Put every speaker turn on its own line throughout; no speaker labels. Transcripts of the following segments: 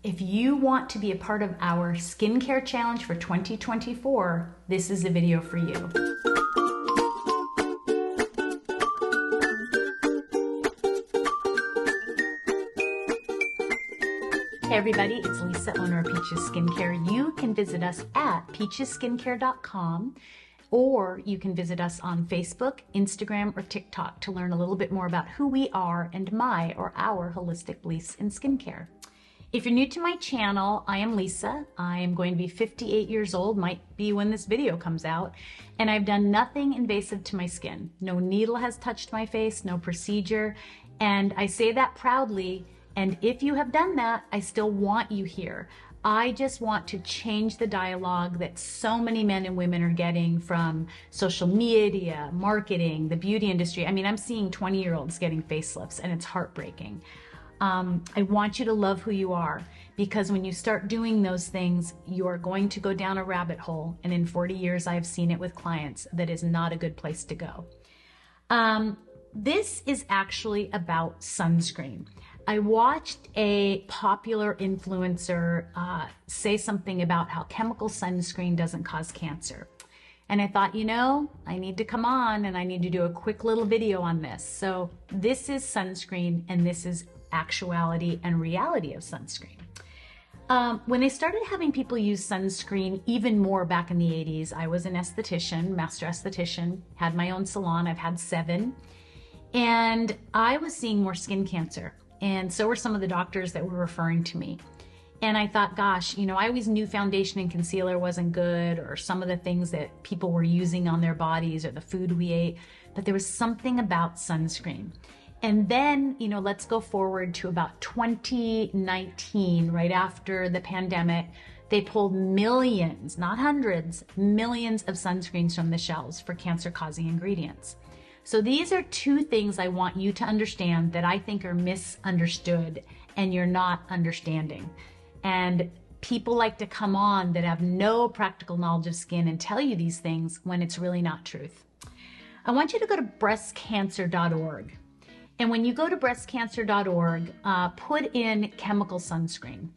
If you want to be a part of our skincare challenge for 2024, this is a video for you. Hey everybody, it's Lisa, owner of Peaches Skincare. You can visit us at peachesskincare.com, or you can visit us on Facebook, Instagram, or TikTok to learn a little bit more about who we are and our holistic beliefs in skincare. If you're new to my channel, I am Lisa. I am going to be 58 years old, might be when this video comes out, and I've done nothing invasive to my skin. No needle has touched my face, no procedure, and I say that proudly. And if you have done that, I still want you here. I just want to change the dialogue that so many men and women are getting from social media, marketing, the beauty industry. I mean, I'm seeing 20-year-olds getting facelifts, and it's heartbreaking. I want you to love who you are, because when you start doing those things, you are going to go down a rabbit hole. And in 40 years, I've seen it with clients. That is not a good place to go. This is actually about sunscreen. I watched a popular influencer say something about how chemical sunscreen doesn't cause cancer. And I thought, you know, I need to come on and I need to do a quick little video on this. So this is sunscreen, and this is actuality and reality of sunscreen. When they started having people use sunscreen even more back in the 80s, I was an esthetician, master esthetician, had my own salon. I've had 7. And I was seeing more skin cancer. And so were some of the doctors that were referring to me. And I thought, gosh, you know, I always knew foundation and concealer wasn't good, or some of the things that people were using on their bodies, or the food we ate, but there was something about sunscreen. And then, you know, let's go forward to about 2019, right after the pandemic. They pulled millions, not hundreds, millions of sunscreens from the shelves for cancer-causing ingredients. So these are 2 things I want you to understand that I think are misunderstood and you're not understanding. And people like to come on that have no practical knowledge of skin and tell you these things when it's really not truth. I want you to go to breastcancer.org. And when you go to breastcancer.org, put in chemical sunscreen.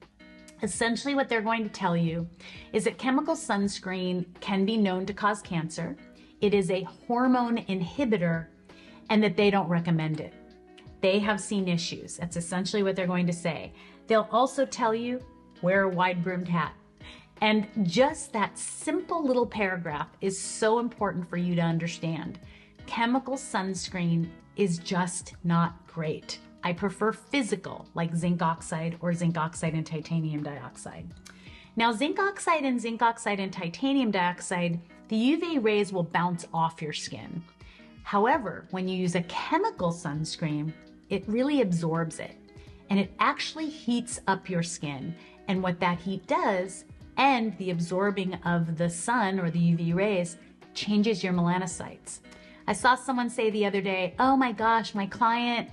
Essentially what they're going to tell you is that chemical sunscreen can be known to cause cancer. It is a hormone inhibitor, and that they don't recommend it. They have seen issues. That's essentially what they're going to say. They'll also tell you, wear a wide-brimmed hat. And just that simple little paragraph is so important for you to understand. Chemical sunscreen is just not great. I prefer physical, like zinc oxide or zinc oxide and titanium dioxide. Now, zinc oxide and titanium dioxide, the UV rays will bounce off your skin. However, when you use a chemical sunscreen, it really absorbs it, and it actually heats up your skin. And what that heat does, and the absorbing of the sun or the UV rays, changes your melanocytes. I saw someone say the other day, oh my gosh, my client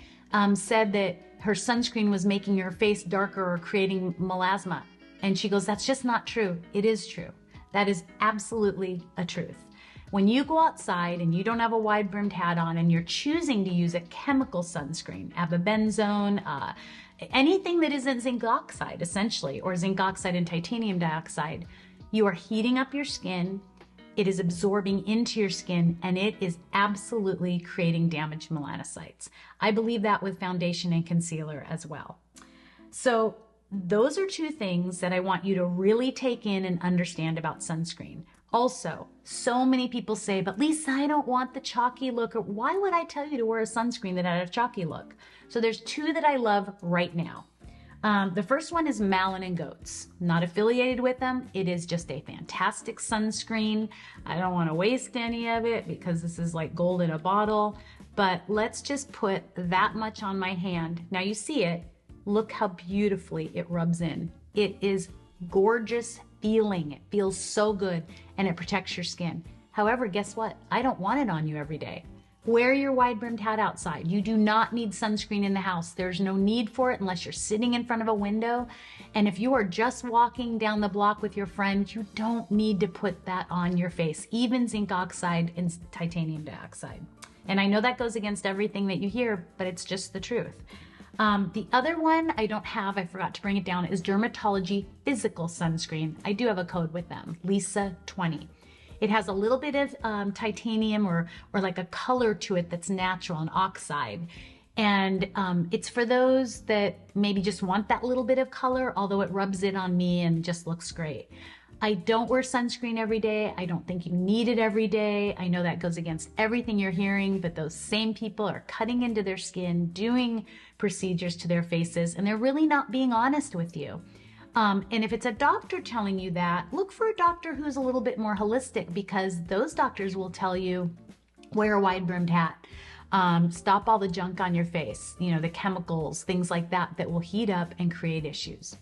said that her sunscreen was making her face darker or creating melasma. And she goes, that's just not true. It is true. That is absolutely a truth. When you go outside and you don't have a wide-brimmed hat on and you're choosing to use a chemical sunscreen, abibenzone, anything that isn't zinc oxide, essentially, or zinc oxide and titanium dioxide, you are heating up your skin. It is absorbing into your skin, and it is absolutely creating damaged melanocytes. I believe that with foundation and concealer as well. So those are 2 things that I want you to really take in and understand about sunscreen. Also, so many people say, but Lisa, I don't want the chalky look. Or why would I tell you to wear a sunscreen that had a chalky look? So there's 2 that I love right now. The first one is Malin & Goats. Not affiliated with them. It is just a fantastic sunscreen. I don't want to waste any of it because this is like gold in a bottle. But let's just put that much on my hand. Now you see it. Look how beautifully it rubs in. It is gorgeous feeling. It feels so good, and it protects your skin. However, guess what? I don't want it on you every day. Wear your wide-brimmed hat outside. You do not need sunscreen in the house. There's no need for it unless you're sitting in front of a window. And if you are just walking down the block with your friend, you don't need to put that on your face, even zinc oxide and titanium dioxide. And I know that goes against everything that you hear, but it's just the truth. The other one I don't have, I forgot to bring it down, is Dermatology Physical Sunscreen. I do have a code with them, Lisa20. It has a little bit of titanium or like a color to it that's natural, an oxide. And it's for those that maybe just want that little bit of color, although it rubs it on me and just looks great. I don't wear sunscreen every day. I don't think you need it every day. I know that goes against everything you're hearing, but those same people are cutting into their skin, doing procedures to their faces, and they're really not being honest with you. And if it's a doctor telling you that, look for a doctor who's a little bit more holistic, because those doctors will tell you, wear a wide-brimmed hat. Stop all the junk on your face, you know, the chemicals, things like that, that will heat up and create issues.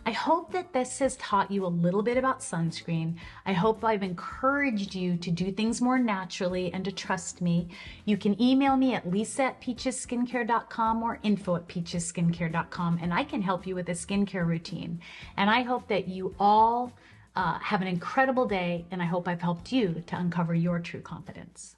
I hope that this has taught you a little bit about sunscreen. I hope I've encouraged you to do things more naturally and to trust me. You can email me at lisa@peachesskincare.com or info@peachesskincare.com, and I can help you with a skincare routine. And I hope that you all have an incredible day, and I hope I've helped you to uncover your true confidence.